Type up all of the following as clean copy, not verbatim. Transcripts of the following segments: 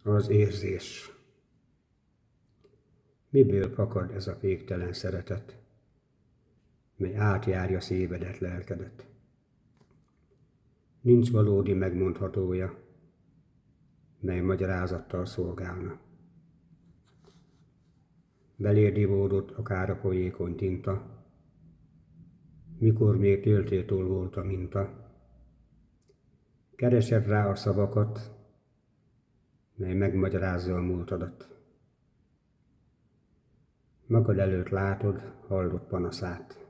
Az érzés. Miből fakad ez a féktelen szeretet, mely átjárja szívedet, lelkedet? Nincs valódi megmondhatója, mely magyarázattal szolgálna. Beléd ivódott akár a folyékony tinta, mikor még téltétól volt a minta. Keresed rá a szavakat, mely megmagyarázza a múltadat. Magad előtt látod, hallod panaszát,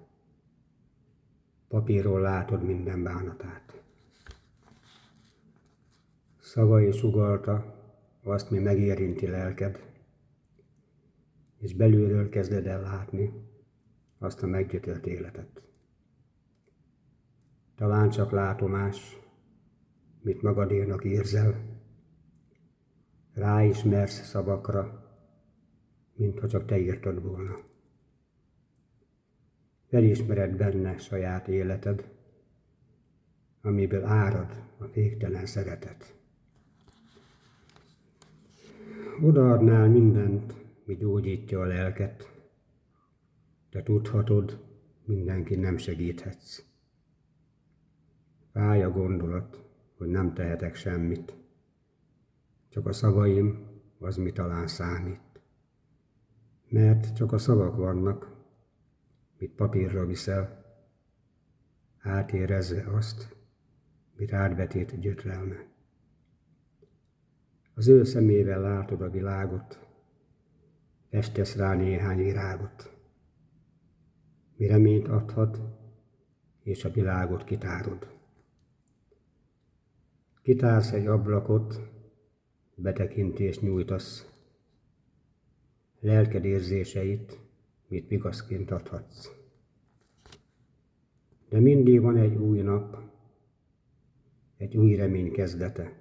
papíron látod minden bánatát. Szavai sugallta azt, mi megérinti lelked, és belülről kezded el látni azt a meggyötört életet. Talán csak látomás, mit magadénak érzel, ráismersz szavakra, mintha csak te írtad volna. Felismered benne saját életed, amiből árad a féktelen szeretet. Odaadnál mindent, mi gyógyítja a lelket, de tudhatod, mindenki nem segíthetsz. Fáj a gondolat, hogy nem tehetek semmit, csak a szavaim az, mi talán számít. Mert csak a szavak vannak, mit papírra viszel, átérezve azt, mi rád vetít gyötrelme. Az ő szemével látod a világot, festesz rá néhány virágot, mi reményt adhat, és a világot kitárod. Kitársz egy ablakot, betekintést nyújtasz, lelked érzéseit, mit vigaszként adhatsz. De mindig van egy új nap, egy új remény kezdete.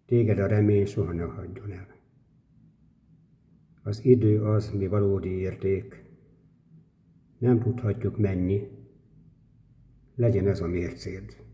Téged a remény soha ne hagyjon el. Az idő az, mi valódi érték, nem tudhatjuk mennyi, legyen ez a mércéd.